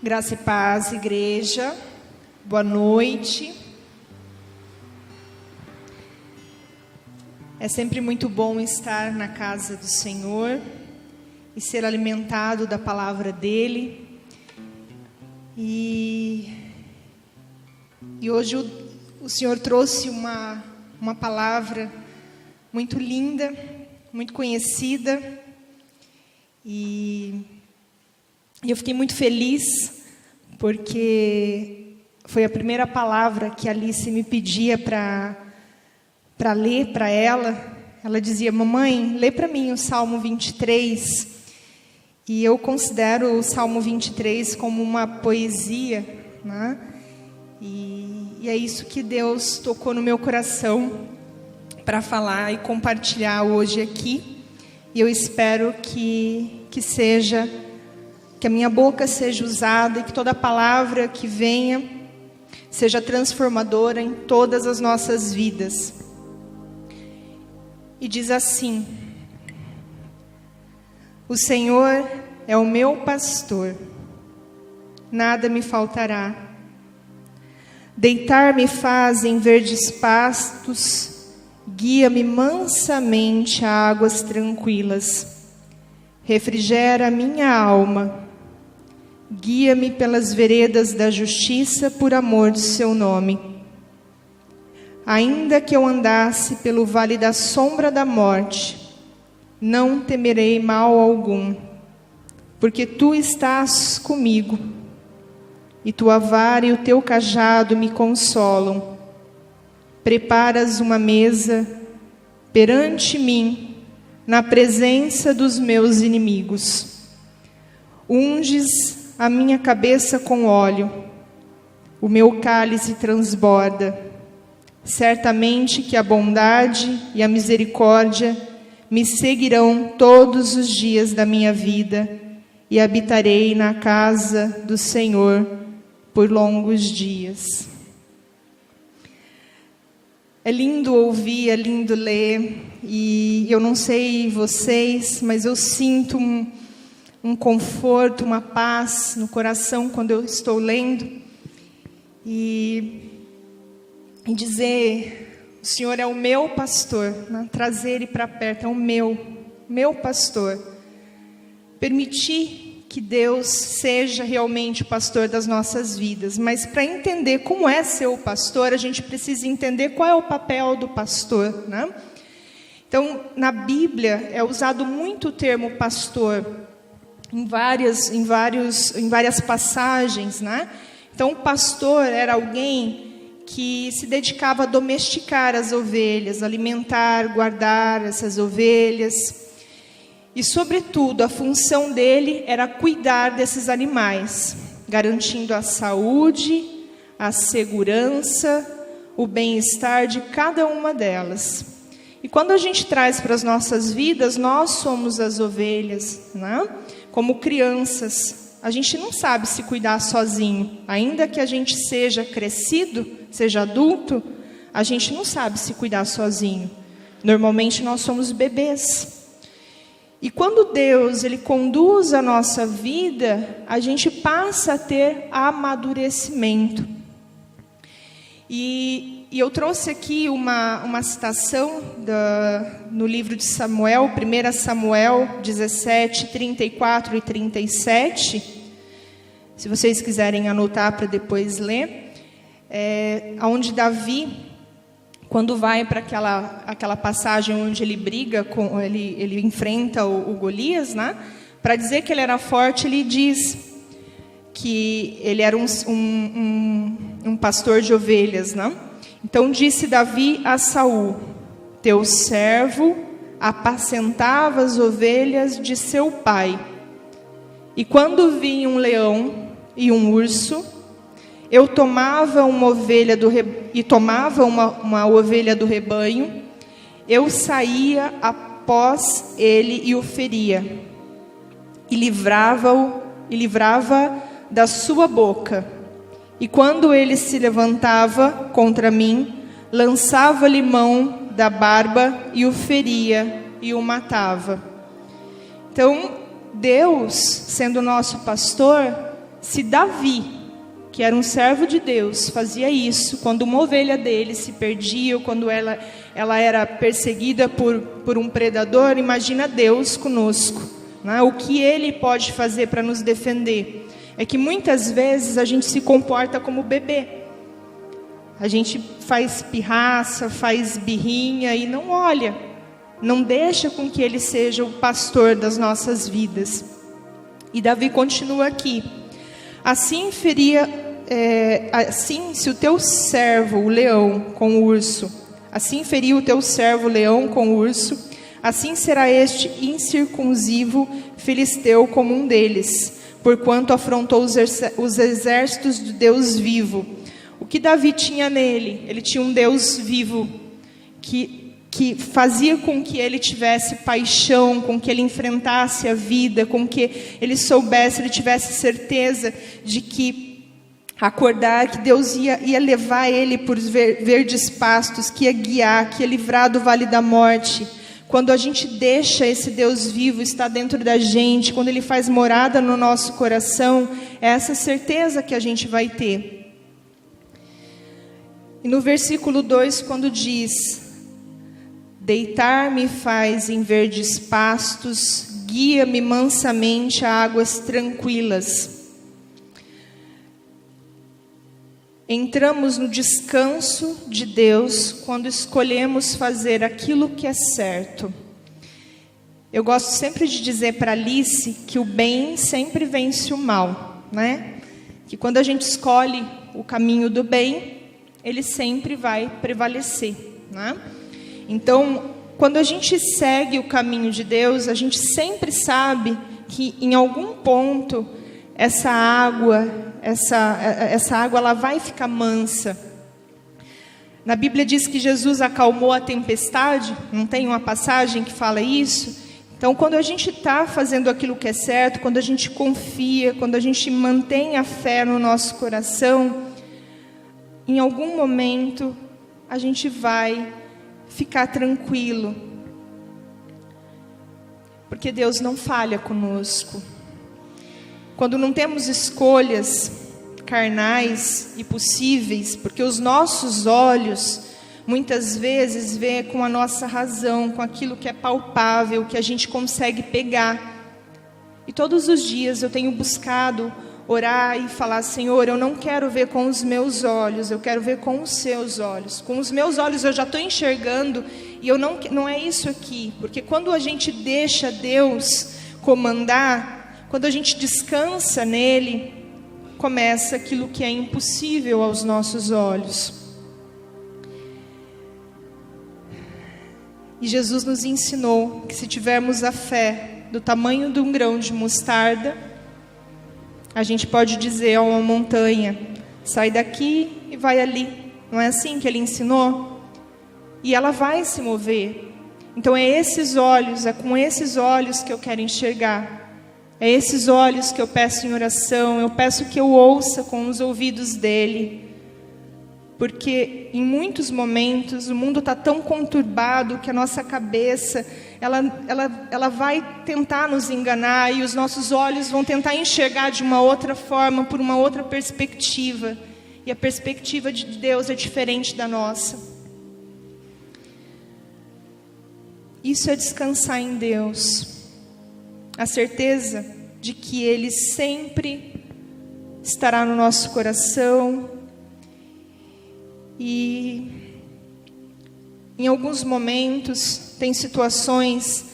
Graça e paz, igreja. Boa noite. É sempre muito bom estar na casa do Senhor e ser alimentado da palavra dele. E hoje o Senhor trouxe uma palavra muito linda, muito conhecida. E eu fiquei muito feliz, porque foi a primeira palavra que a Alice me pedia para ler para ela. Ela dizia: mamãe, lê para mim o Salmo 23. E eu considero o Salmo 23 como uma poesia, né? E é isso que Deus tocou no meu coração para falar e compartilhar hoje aqui. E eu espero que a minha boca seja usada e que toda palavra que venha seja transformadora em todas as nossas vidas. E diz assim: o Senhor é o meu pastor, nada me faltará. Deitar-me faz em verdes pastos, guia-me mansamente a águas tranquilas. Refrigera a minha alma. Guia-me pelas veredas da justiça por amor do seu nome. Ainda que eu andasse pelo vale da sombra da morte, não temerei mal algum, porque tu estás comigo, e tua vara e o teu cajado me consolam. Preparas uma mesa perante mim, na presença dos meus inimigos. Unges a minha cabeça com óleo, o meu cálice transborda. Certamente que a bondade e a misericórdia me seguirão todos os dias da minha vida, e habitarei na casa do Senhor por longos dias. É lindo ouvir, é lindo ler, e eu não sei vocês, mas eu sinto um conforto, uma paz no coração quando eu estou lendo. E dizer: o Senhor é o meu pastor, né? Trazer ele para perto, é o meu pastor. Permitir que Deus seja realmente o pastor das nossas vidas. Mas para entender como é ser o pastor, a gente precisa entender qual é o papel do pastor, né? Então, na Bíblia é usado muito o termo pastor, em várias passagens, né? Então, o pastor era alguém que se dedicava a domesticar as ovelhas, alimentar, guardar essas ovelhas. E, sobretudo, a função dele era cuidar desses animais, garantindo a saúde, a segurança, o bem-estar de cada uma delas. E quando a gente traz para as nossas vidas, nós somos as ovelhas, né? Como crianças, a gente não sabe se cuidar sozinho. Ainda que a gente seja crescido, seja adulto, a gente não sabe se cuidar sozinho. Normalmente nós somos bebês. E quando Deus ele conduz a nossa vida, a gente passa a ter amadurecimento. E eu trouxe aqui uma citação no livro de Samuel, 1 Samuel 17, 34 e 37. Se vocês quiserem anotar para depois ler. Onde Davi, quando vai para aquela passagem onde ele briga, ele enfrenta o Golias, né? Para dizer que ele era forte, ele diz que ele era um pastor de ovelhas, né? Então disse Davi a Saul: teu servo apacentava as ovelhas de seu pai. E quando vinha um leão e um urso, eu tomava uma ovelha uma ovelha do rebanho, eu saía após ele e o feria, e livrava da sua boca. E quando ele se levantava contra mim, lançava-lhe mão da barba e o feria e o matava. Então, Deus, sendo nosso pastor, Se Davi, que era um servo de Deus, fazia isso quando uma ovelha dele se perdia, ou quando ela era perseguida por um predador, imagina Deus conosco, né? O que Ele pode fazer para nos defender? É que muitas vezes a gente se comporta como bebê. A gente faz pirraça, faz birrinha e não olha, não deixa com que Ele seja o pastor das nossas vidas. E Davi continua aqui: assim, se o teu servo, o leão, com o urso, assim feriu o teu servo, o leão, com o urso, assim será este incircunciso filisteu como um deles, porquanto afrontou os exércitos do Deus vivo. O que Davi tinha nele? Ele tinha um Deus vivo, que fazia com que ele tivesse paixão, com que ele enfrentasse a vida, com que ele soubesse, ele tivesse certeza de que acordar, que Deus ia levar ele por verdes pastos, que ia guiar, que ia livrar do vale da morte. Quando a gente deixa esse Deus vivo estar dentro da gente, quando Ele faz morada no nosso coração, é essa certeza que a gente vai ter. E no versículo 2, quando diz: deitar-me faz em verdes pastos, guia-me mansamente a águas tranquilas. Entramos no descanso de Deus quando escolhemos fazer aquilo que é certo. Eu gosto sempre de dizer para Alice que o bem sempre vence o mal, né? Que quando a gente escolhe o caminho do bem, ele sempre vai prevalecer, né? Então, quando a gente segue o caminho de Deus, a gente sempre sabe que em algum ponto essa água ela vai ficar mansa. Na Bíblia diz que Jesus acalmou a tempestade, não tem uma passagem que fala isso? Então, quando a gente está fazendo aquilo que é certo, quando a gente confia, quando a gente mantém a fé no nosso coração, em algum momento a gente vai ficar tranquilo, porque Deus não falha conosco. Quando não temos escolhas carnais e possíveis, porque os nossos olhos muitas vezes vê com a nossa razão, com aquilo que é palpável, que a gente consegue pegar. E todos os dias eu tenho buscado orar e falar: Senhor, eu não quero ver com os meus olhos, eu quero ver com os seus olhos. Com os meus olhos eu já estou enxergando, e eu não é isso aqui. Porque quando a gente deixa Deus comandar, quando a gente descansa nele, começa aquilo que é impossível aos nossos olhos. E Jesus nos ensinou que se tivermos a fé do tamanho de um grão de mostarda, a gente pode dizer a uma montanha: sai daqui e vai ali. Não é assim que Ele ensinou? E ela vai se mover. Então é esses olhos, é com esses olhos que eu quero enxergar. É esses olhos que eu peço em oração, eu peço que eu ouça com os ouvidos dEle. Porque em muitos momentos o mundo está tão conturbado que a nossa cabeça, ela vai tentar nos enganar, e os nossos olhos vão tentar enxergar de uma outra forma, por uma outra perspectiva. E a perspectiva de Deus é diferente da nossa. Isso é descansar em Deus. A certeza de que Ele sempre estará no nosso coração. E em alguns momentos tem situações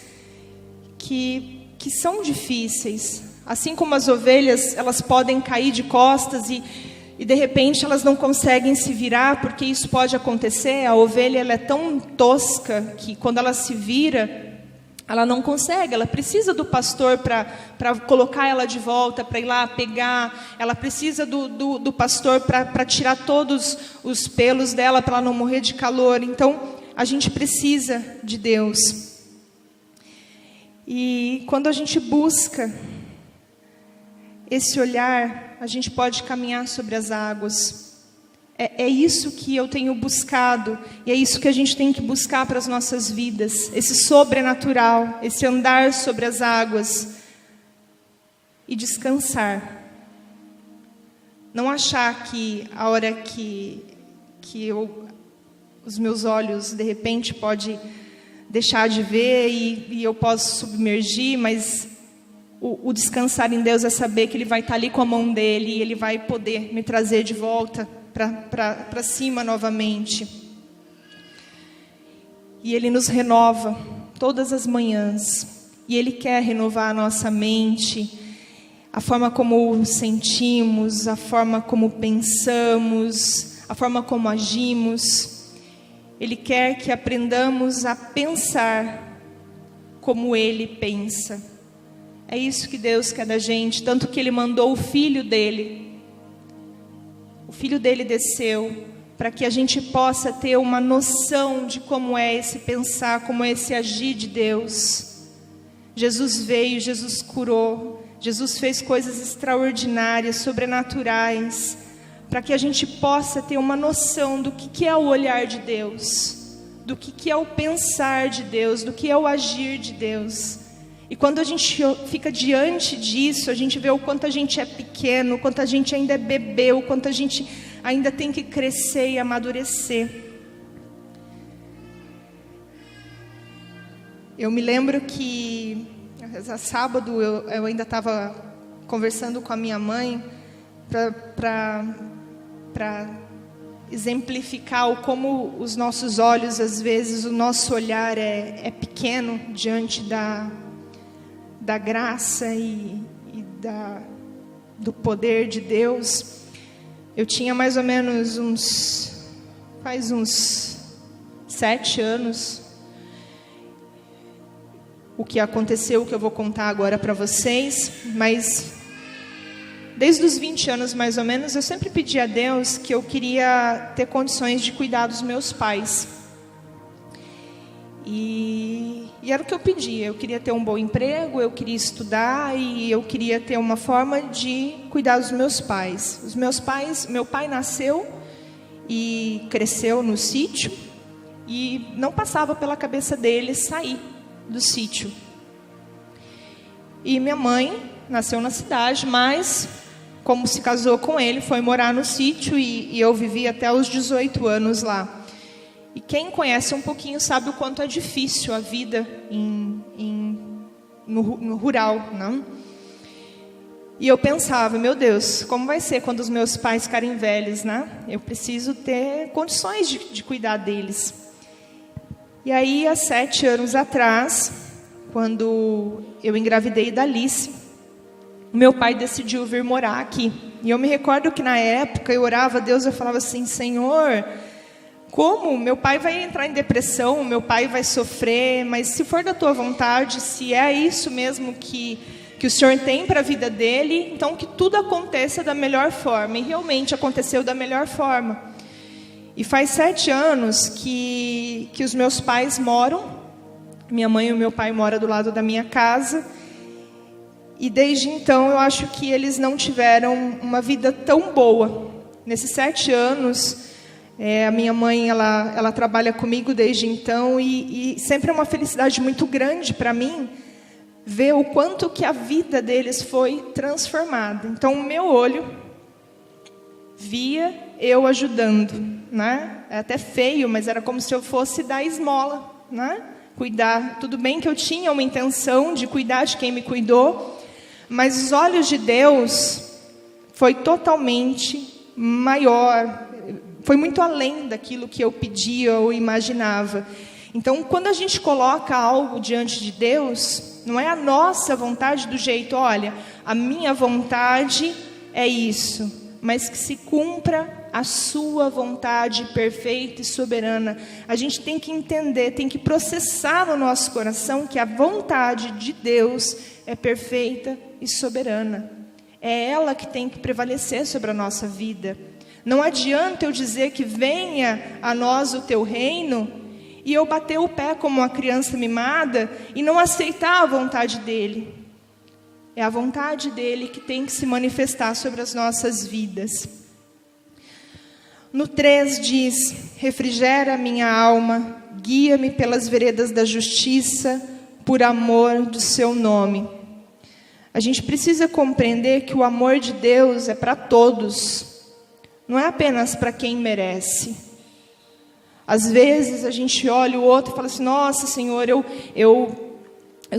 que são difíceis. Assim como as ovelhas, elas podem cair de costas e de repente elas não conseguem se virar, porque isso pode acontecer. A ovelha, ela é tão tosca que quando ela se vira, ela não consegue, ela precisa do pastor para colocar ela de volta, para ir lá pegar. Ela precisa do pastor para tirar todos os pelos dela, para ela não morrer de calor. Então, a gente precisa de Deus. E quando a gente busca esse olhar, a gente pode caminhar sobre as águas. É isso que eu tenho buscado, e é isso que a gente tem que buscar para as nossas vidas, esse sobrenatural, esse andar sobre as águas e descansar. Não achar que a hora que os meus olhos, de repente, pode deixar de ver e eu posso submergir, mas o descansar em Deus é saber que Ele vai estar ali com a mão dEle e Ele vai poder me trazer de volta para cima novamente. E Ele nos renova todas as manhãs. E Ele quer renovar a nossa mente, a forma como sentimos, a forma como pensamos, a forma como agimos. Ele quer que aprendamos a pensar como Ele pensa. É isso que Deus quer da gente, tanto que Ele mandou o Filho dEle. O Filho dEle desceu para que a gente possa ter uma noção de como é esse pensar, como é esse agir de Deus. Jesus veio, Jesus curou, Jesus fez coisas extraordinárias, sobrenaturais, para que a gente possa ter uma noção do que é o olhar de Deus, do que é o pensar de Deus, do que é o agir de Deus. E quando a gente fica diante disso, a gente vê o quanto a gente é pequeno, o quanto a gente ainda é bebê, o quanto a gente ainda tem que crescer e amadurecer. Eu me lembro que, sábado, eu ainda estava conversando com a minha mãe para exemplificar como os nossos olhos, às vezes, o nosso olhar é pequeno diante da graça e do poder de Deus. Eu tinha mais ou menos faz uns 7 anos, o que aconteceu, o que eu vou contar agora para vocês, mas desde os 20 anos mais ou menos, eu sempre pedi a Deus que eu queria ter condições de cuidar dos meus pais. E era o que eu pedia. Eu queria ter um bom emprego, eu queria estudar e eu queria ter uma forma de cuidar dos meus pais. Meu pai nasceu e cresceu no sítio e não passava pela cabeça dele sair do sítio. E minha mãe nasceu na cidade, mas como se casou com ele, foi morar no sítio e eu vivi até os 18 anos lá. E quem conhece um pouquinho sabe o quanto é difícil a vida no rural, não? E eu pensava, meu Deus, como vai ser quando os meus pais ficarem velhos, né? Eu preciso ter condições de cuidar deles. E aí, há 7 anos atrás, quando eu engravidei da Alice, meu pai decidiu vir morar aqui. E eu me recordo que na época eu orava a Deus, eu falava assim, Senhor, como? Meu pai vai entrar em depressão, meu pai vai sofrer, mas se for da tua vontade, se é isso mesmo que o Senhor tem para a vida dele, então que tudo aconteça da melhor forma. E realmente aconteceu da melhor forma. E faz 7 anos que os meus pais moram, minha mãe e o meu pai moram do lado da minha casa, e desde então eu acho que eles não tiveram uma vida tão boa. Nesses 7 anos... a minha mãe, ela trabalha comigo desde então e sempre é uma felicidade muito grande para mim ver o quanto que a vida deles foi transformada. Então, o meu olho via eu ajudando, né? É até feio, mas era como se eu fosse dar esmola, né? Cuidar. Tudo bem que eu tinha uma intenção de cuidar de quem me cuidou, mas os olhos de Deus foi totalmente maior. Foi muito além daquilo que eu pedia ou imaginava. Então, quando a gente coloca algo diante de Deus, não é a nossa vontade do jeito, olha, a minha vontade é isso, mas que se cumpra a sua vontade perfeita e soberana. A gente tem que entender, tem que processar no nosso coração que a vontade de Deus é perfeita e soberana. É ela que tem que prevalecer sobre a nossa vida. Não adianta eu dizer que venha a nós o teu reino e eu bater o pé como uma criança mimada e não aceitar a vontade dele. É a vontade dele que tem que se manifestar sobre as nossas vidas. No 3 diz, refrigera a minha alma, guia-me pelas veredas da justiça, por amor do seu nome. A gente precisa compreender que o amor de Deus é para todos, não é apenas para quem merece. Às vezes a gente olha o outro e fala assim: nossa, Senhor, eu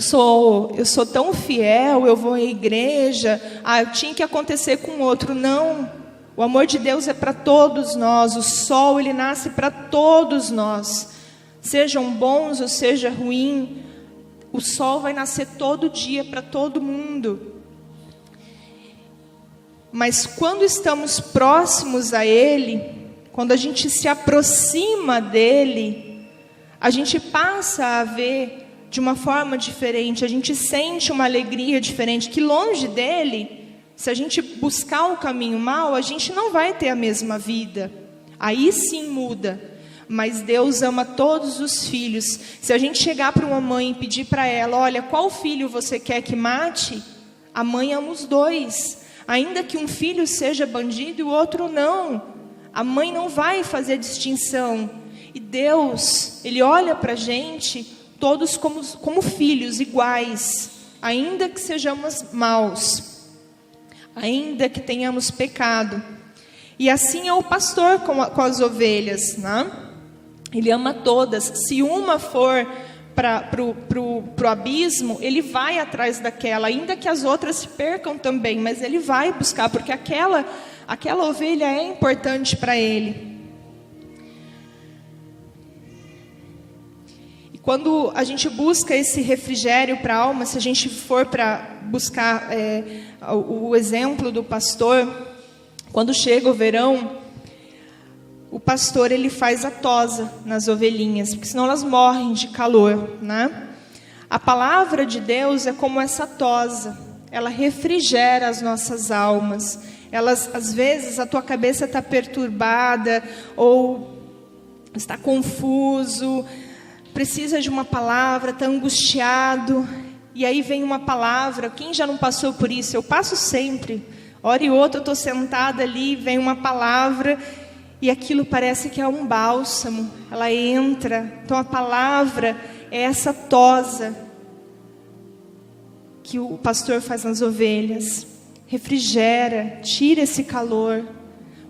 sou tão fiel, eu vou à igreja, tinha que acontecer com o outro. Não, o amor de Deus é para todos nós, o sol ele nasce para todos nós, sejam bons ou seja ruim, o sol vai nascer todo dia para todo mundo. Mas quando estamos próximos a Ele, quando a gente se aproxima dEle, a gente passa a ver de uma forma diferente, a gente sente uma alegria diferente, que longe dEle, se a gente buscar o caminho mau, a gente não vai ter a mesma vida. Aí sim muda. Mas Deus ama todos os filhos. Se a gente chegar para uma mãe e pedir para ela: olha, qual filho você quer que mate? A mãe ama os dois. Ainda que um filho seja bandido e o outro não. A mãe não vai fazer distinção. E Deus, Ele olha para a gente todos como filhos iguais. Ainda que sejamos maus. Ainda que tenhamos pecado. E assim é o pastor com as ovelhas, né? Ele ama todas. Se uma for pro abismo, ele vai atrás daquela, ainda que as outras se percam também, mas ele vai buscar, porque aquela ovelha é importante para ele. E quando a gente busca esse refrigério para a alma, se a gente for para buscar o exemplo do pastor, quando chega o verão, o pastor ele faz a tosa nas ovelhinhas, porque senão elas morrem de calor, né? A palavra de Deus é como essa tosa, ela refrigera as nossas almas. Às vezes a tua cabeça está perturbada ou está confuso, precisa de uma palavra, está angustiado, e aí vem uma palavra. Quem já não passou por isso? Eu passo sempre. Hora e outra eu estou sentada ali, vem uma palavra e aquilo parece que é um bálsamo, ela entra. Então a palavra é essa tosa que o pastor faz nas ovelhas, refrigera, tira esse calor,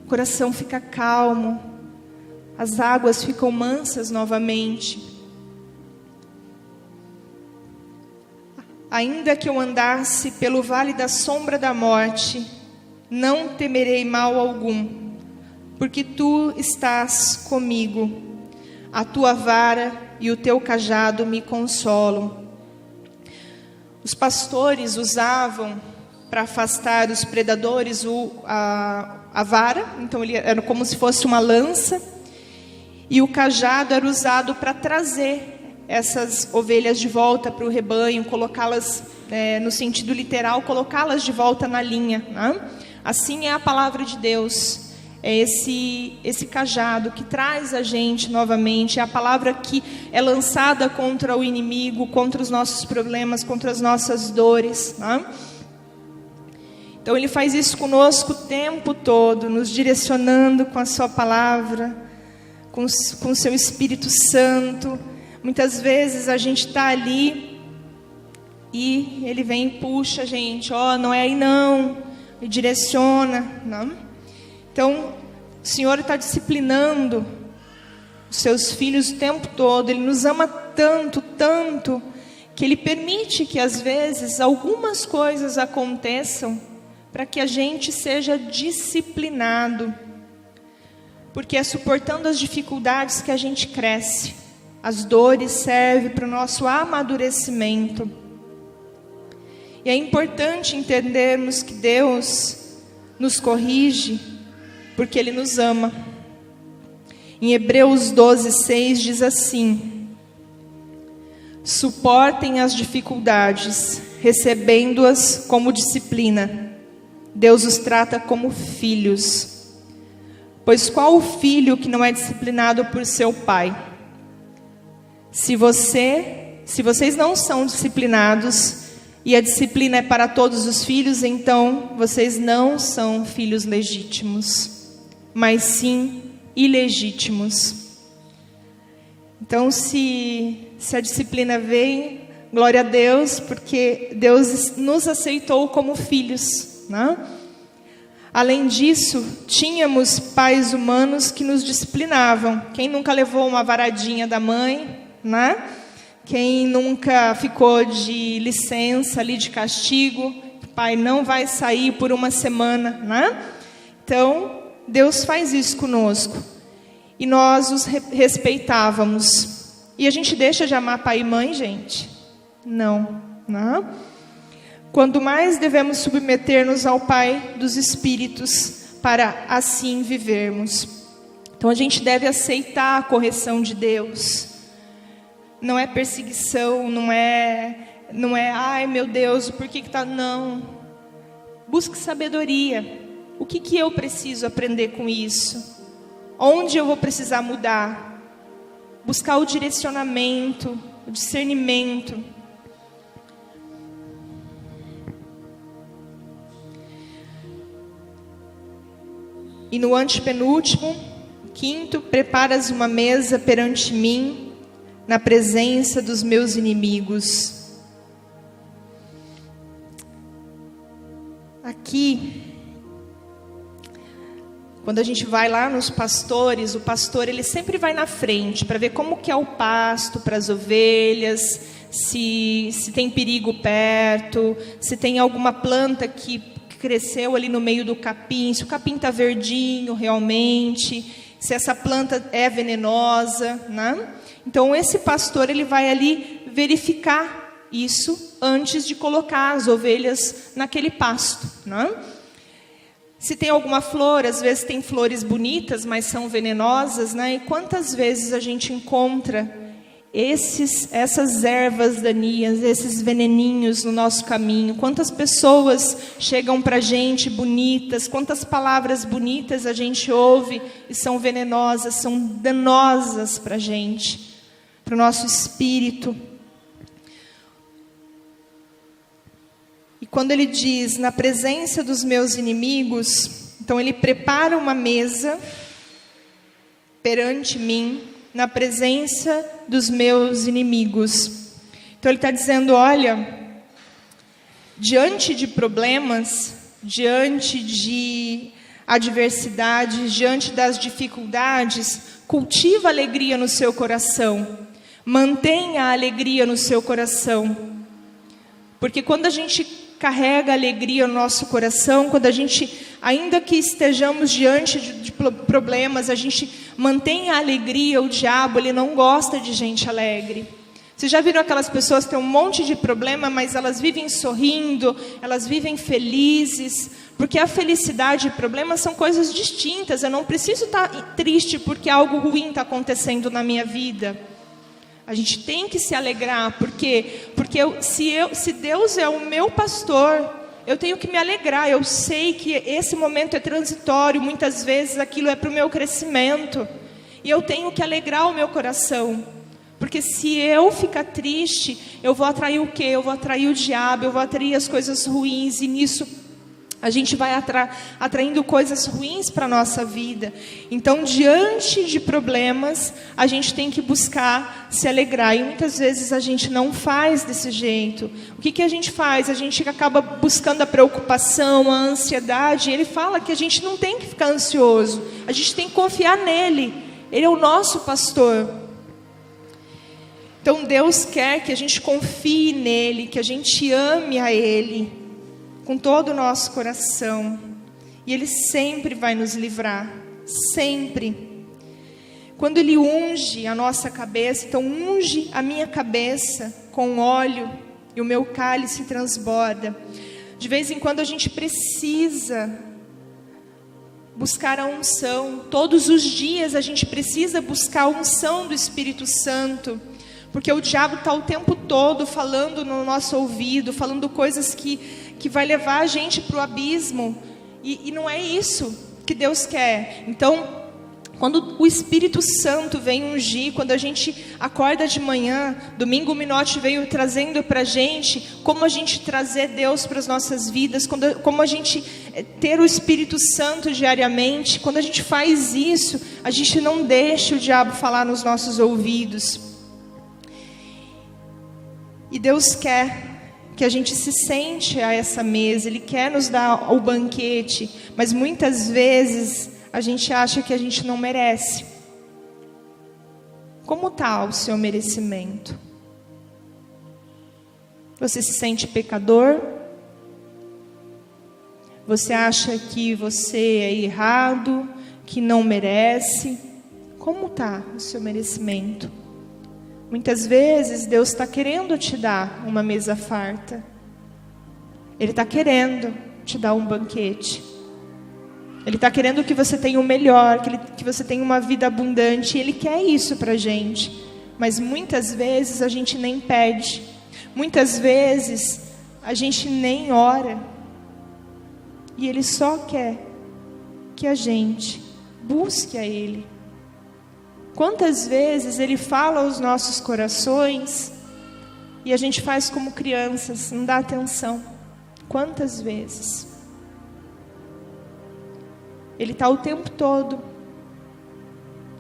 o coração fica calmo, as águas ficam mansas novamente. Ainda que eu andasse pelo vale da sombra da morte, não temerei mal algum, porque tu estás comigo, a tua vara e o teu cajado me consolam. Os pastores usavam para afastar os predadores a vara, então ele era como se fosse uma lança, e o cajado era usado para trazer essas ovelhas de volta para o rebanho, colocá-las, no sentido literal, colocá-las de volta na linha, né? Assim é a palavra de Deus. É esse cajado que traz a gente novamente, é a palavra que é lançada contra o inimigo, contra os nossos problemas, contra as nossas dores, né? Então ele faz isso conosco o tempo todo, nos direcionando com a sua palavra, com o seu Espírito Santo. Muitas vezes a gente está ali e ele vem e puxa a gente: não é aí não, e direciona, não? Então, o Senhor está disciplinando os seus filhos o tempo todo. Ele nos ama tanto, tanto, que Ele permite que às vezes algumas coisas aconteçam para que a gente seja disciplinado. Porque é suportando as dificuldades que a gente cresce. As dores servem para o nosso amadurecimento. E é importante entendermos que Deus nos corrige porque Ele nos ama. Em Hebreus 12:6 diz assim: suportem as dificuldades, recebendo-as como disciplina. Deus os trata como filhos. Pois qual o filho que não é disciplinado por seu pai? Se vocês não são disciplinados, e a disciplina é para todos os filhos, então vocês não são filhos legítimos, mas sim ilegítimos. Então, se a disciplina vem, Glória a Deus, porque Deus nos aceitou como filhos, né? Além disso, tínhamos pais humanos que nos disciplinavam. Quem nunca levou uma varadinha da mãe, né? Quem nunca ficou de licença ali, de castigo, o pai não vai sair por uma semana, né? Então, Deus faz isso conosco. E nós os respeitávamos. E a gente deixa de amar pai e mãe, gente? Não, não. Quando mais devemos submeter-nos ao Pai dos Espíritos para assim vivermos. Então a gente deve aceitar a correção de Deus. Não é perseguição, não é, ai meu Deus, por que está? Não. Busque sabedoria. O que eu preciso aprender com isso? Onde eu vou precisar mudar? Buscar o direcionamento, o discernimento. E no antepenúltimo, quinto, preparas uma mesa perante mim, na presença dos meus inimigos. Aqui, quando a gente vai lá nos pastores, o pastor ele sempre vai na frente para ver como que é o pasto para as ovelhas, se tem perigo perto, se tem alguma planta que cresceu ali no meio do capim, se o capim está verdinho realmente, se essa planta é venenosa, né? Então esse pastor ele vai ali verificar isso antes de colocar as ovelhas naquele pasto, né? Se tem alguma flor, às vezes tem flores bonitas, mas são venenosas, né? E quantas vezes a gente encontra essas ervas daninhas, esses veneninhos no nosso caminho? Quantas pessoas chegam para a gente bonitas, quantas palavras bonitas a gente ouve e são venenosas, são danosas para a gente, para o nosso espírito. E quando ele diz, na presença dos meus inimigos, então ele prepara uma mesa perante mim, na presença dos meus inimigos. Então ele está dizendo, olha, diante de problemas, diante de adversidades, diante das dificuldades, cultiva a alegria no seu coração. Mantenha a alegria no seu coração. Porque quando a gente carrega alegria no nosso coração, quando a gente, ainda que estejamos diante de problemas, a gente mantém a alegria. O diabo, ele não gosta de gente alegre. Vocês já viram aquelas pessoas que têm um monte de problema, mas elas vivem sorrindo, elas vivem felizes? Porque a felicidade e problemas são coisas distintas. Eu não preciso estar triste porque algo ruim está acontecendo na minha vida. A gente tem que se alegrar, porque se Deus é o meu pastor, eu tenho que me alegrar. Eu sei que esse momento é transitório, muitas vezes aquilo é para o meu crescimento, e eu tenho que alegrar o meu coração, porque se eu ficar triste, eu vou atrair o quê? Eu vou atrair o diabo, eu vou atrair as coisas ruins, e nisso a gente vai atraindo coisas ruins para a nossa vida. Então, diante de problemas, a gente tem que buscar se alegrar. E muitas vezes a gente não faz desse jeito. O que a gente faz? A gente acaba buscando a preocupação, a ansiedade. Ele fala que a gente não tem que ficar ansioso. A gente tem que confiar nele. Ele é o nosso pastor. Então, Deus quer que a gente confie nele, que a gente ame a ele com todo o nosso coração, e Ele sempre vai nos livrar, sempre. Quando Ele unge a nossa cabeça, então unge a minha cabeça com óleo, e o meu cálice transborda. De vez em quando a gente precisa buscar a unção, todos os dias a gente precisa buscar a unção do Espírito Santo, porque o diabo está o tempo todo falando no nosso ouvido, falando coisas que vai levar a gente para o abismo, e não é isso que Deus quer. Então, quando o Espírito Santo vem ungir, quando a gente acorda de manhã, domingo o Minotti veio trazendo para a gente, como a gente trazer Deus para as nossas vidas, como a gente ter o Espírito Santo diariamente. Quando a gente faz isso, a gente não deixa o diabo falar nos nossos ouvidos. E Deus quer que a gente se sente a essa mesa, Ele quer nos dar o banquete, mas muitas vezes a gente acha que a gente não merece. Como está o seu merecimento? Você se sente pecador? Você acha que você é errado, que não merece? Como está o seu merecimento? Muitas vezes Deus está querendo te dar uma mesa farta. Ele está querendo te dar um banquete. Ele está querendo que você tenha o melhor, que você tenha uma vida abundante. Ele quer isso para a gente. Mas muitas vezes a gente nem pede. Muitas vezes a gente nem ora. E Ele só quer que a gente busque a Ele. Quantas vezes Ele fala aos nossos corações e a gente faz como crianças, não dá atenção. Quantas vezes? Ele está o tempo todo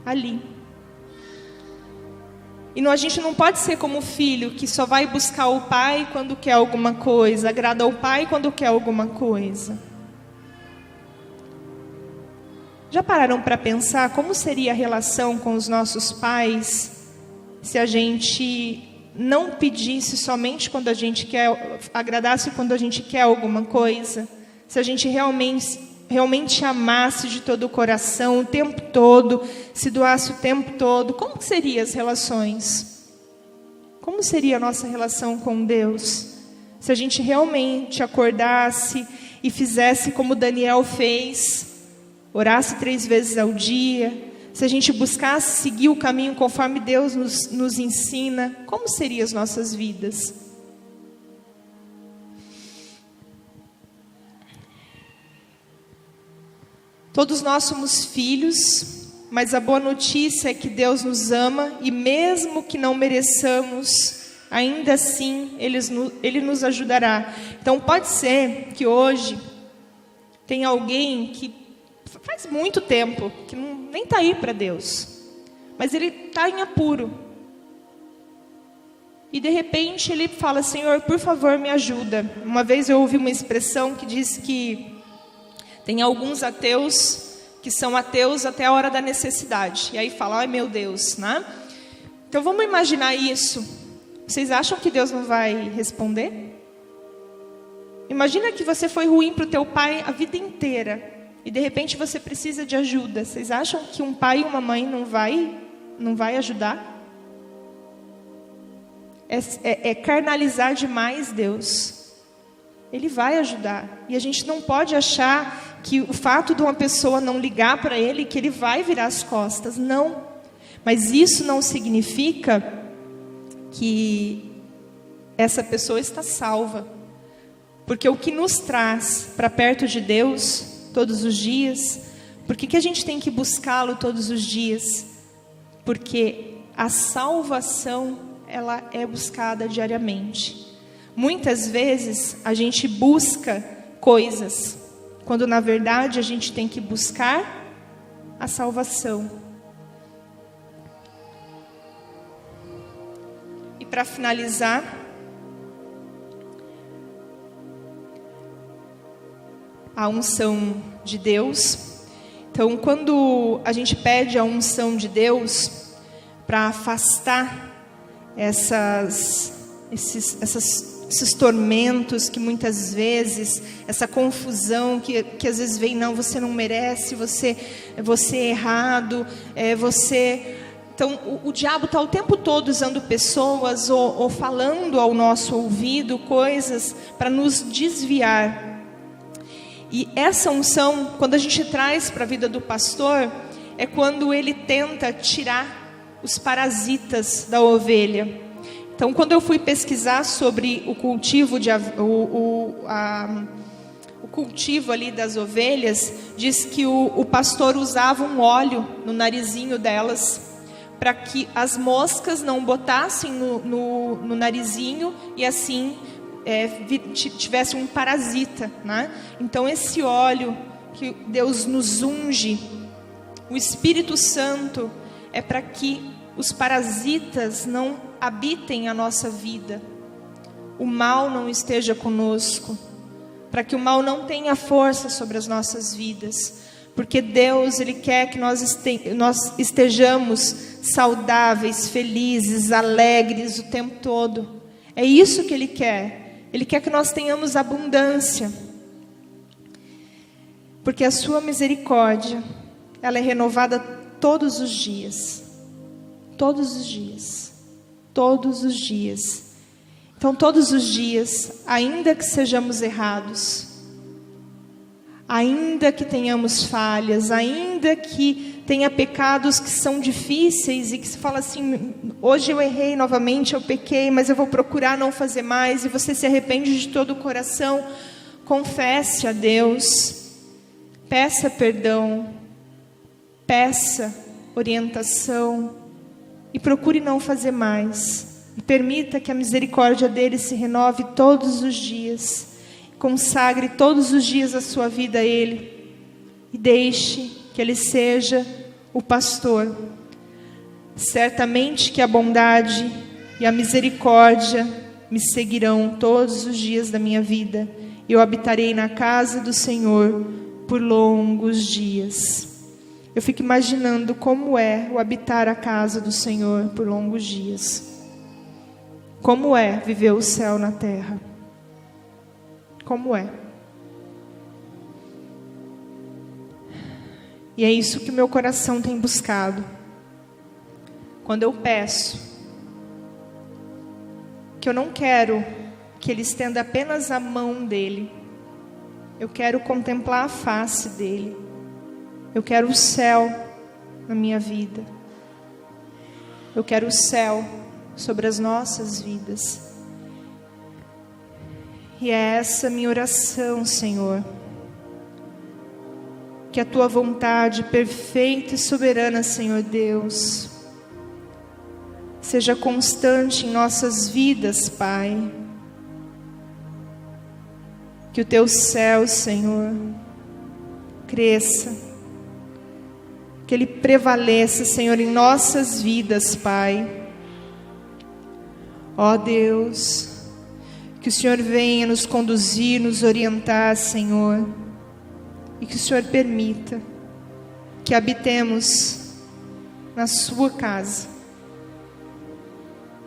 ali. E a gente não pode ser como o filho que só vai buscar o pai quando quer alguma coisa, agrada ao pai quando quer alguma coisa. Já pararam para pensar como seria a relação com os nossos pais se a gente não pedisse somente quando a gente quer, agradasse quando a gente quer alguma coisa? Se a gente realmente amasse de todo o coração, o tempo todo, se doasse o tempo todo, como seriam as relações? Como seria a nossa relação com Deus? Se a gente realmente acordasse e fizesse como Daniel fez, orasse 3 vezes ao dia, se a gente buscasse seguir o caminho conforme Deus nos ensina, como seriam as nossas vidas? Todos nós somos filhos, mas a boa notícia é que Deus nos ama e mesmo que não mereçamos, ainda assim Ele nos ajudará. Então pode ser que hoje tem alguém que faz muito tempo que nem está aí para Deus, mas ele está em apuro. E de repente ele fala: Senhor, por favor, me ajuda. Uma vez eu ouvi uma expressão que diz que tem alguns ateus que são ateus até a hora da necessidade. E aí fala: ai meu Deus, né? Então vamos imaginar isso. Vocês acham que Deus não vai responder? Imagina que você foi ruim para o teu pai a vida inteira. E de repente você precisa de ajuda. Vocês acham que um pai e uma mãe não vai ajudar? É carnalizar demais Deus. Ele vai ajudar. E a gente não pode achar que o fato de uma pessoa não ligar para Ele, que Ele vai virar as costas. Não. Mas isso não significa que essa pessoa está salva. Porque o que nos traz para perto de Deus todos os dias, por que a gente tem que buscá-lo todos os dias? Porque a salvação, ela é buscada diariamente. Muitas vezes a gente busca coisas, quando na verdade a gente tem que buscar a salvação. E para finalizar, a unção de Deus. Então, quando a gente pede a unção de Deus para afastar esses tormentos que muitas vezes, essa confusão que às vezes vem, não, você não merece, você é errado, você... Então, o diabo está o tempo todo usando pessoas ou falando ao nosso ouvido coisas para nos desviar. E essa unção, quando a gente traz para a vida do pastor, é quando ele tenta tirar os parasitas da ovelha. Então, quando eu fui pesquisar sobre o cultivo o cultivo ali das ovelhas, diz que o pastor usava um óleo no narizinho delas, para que as moscas não botassem no narizinho e assim tivesse um parasita, né? Então esse óleo que Deus nos unge, o Espírito Santo, é para que os parasitas não habitem a nossa vida. o mal não esteja conosco, para que o mal não tenha força sobre as nossas vidas, porque Deus, Ele quer que nós estejamos saudáveis, felizes, alegres o tempo todo. É isso que Ele quer. Ele quer que nós tenhamos abundância, porque a sua misericórdia, ela é renovada todos os dias, todos os dias, todos os dias. Então todos os dias, ainda que sejamos errados, ainda que tenhamos falhas, ainda que tenha pecados que são difíceis e que se fala assim, hoje eu errei novamente, eu pequei, mas eu vou procurar não fazer mais, e você se arrepende de todo o coração, confesse a Deus, peça perdão, peça orientação e procure não fazer mais. E permita que a misericórdia dele se renove todos os dias. Consagre todos os dias a sua vida a Ele. E deixe que Ele seja o pastor. Certamente que a bondade e a misericórdia me seguirão todos os dias da minha vida. Eu habitarei na casa do Senhor por longos dias. Eu fico imaginando como é o habitar a casa do Senhor por longos dias. Como é viver o céu na terra? Como é? E é isso que o meu coração tem buscado. Quando eu peço, que eu não quero que Ele estenda apenas a mão dEle. Eu quero contemplar a face dEle. Eu quero o céu na minha vida. Eu quero o céu sobre as nossas vidas. E é essa minha oração, Senhor. Que a Tua vontade perfeita e soberana, Senhor Deus, seja constante em nossas vidas, Pai. Que o Teu céu, Senhor, cresça. Que Ele prevaleça, Senhor, em nossas vidas, Pai. Ó Deus, que o Senhor venha nos conduzir, nos orientar, Senhor. E que o Senhor permita que habitemos na Sua casa.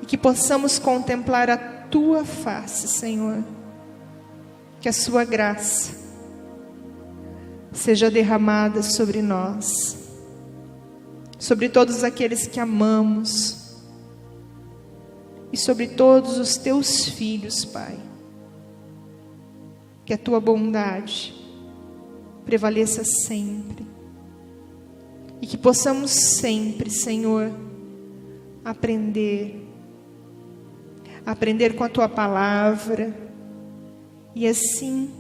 E que possamos contemplar a Tua face, Senhor. Que a Sua graça seja derramada sobre nós. Sobre todos aqueles que amamos. E sobre todos os Teus filhos, Pai. Que a Tua bondade prevaleça sempre. E que possamos sempre, Senhor, aprender com a Tua palavra. E assim,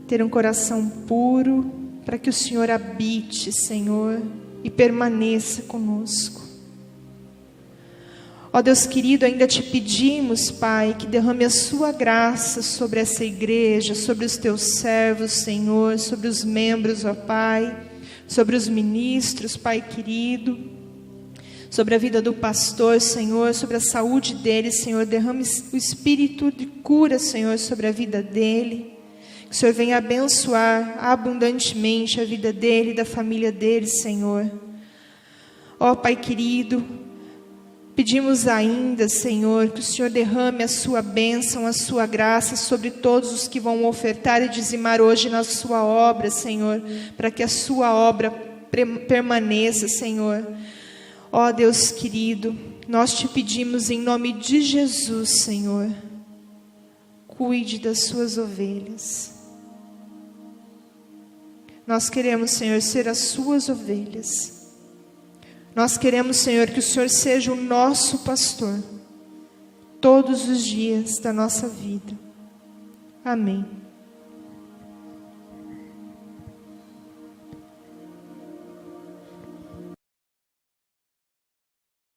ter um coração puro, para que o Senhor habite, Senhor, e permaneça conosco. Ó Deus querido, ainda Te pedimos, Pai, que derrame a Sua graça sobre essa igreja, sobre os Teus servos, Senhor, sobre os membros, ó Pai, sobre os ministros, Pai querido, sobre a vida do pastor, Senhor, sobre a saúde dele, Senhor. Derrame o espírito de cura, Senhor, sobre a vida dele. Que o Senhor venha abençoar abundantemente a vida dele e da família dele, Senhor. Ó Pai querido, pedimos ainda, Senhor, que o Senhor derrame a Sua bênção, a Sua graça sobre todos os que vão ofertar e dizimar hoje na Sua obra, Senhor, para que a Sua obra permaneça, Senhor. Ó Deus querido, nós Te pedimos em nome de Jesus, Senhor, cuide das Suas ovelhas. Nós queremos, Senhor, ser as Suas ovelhas. Nós queremos, Senhor, que o Senhor seja o nosso pastor todos os dias da nossa vida. Amém.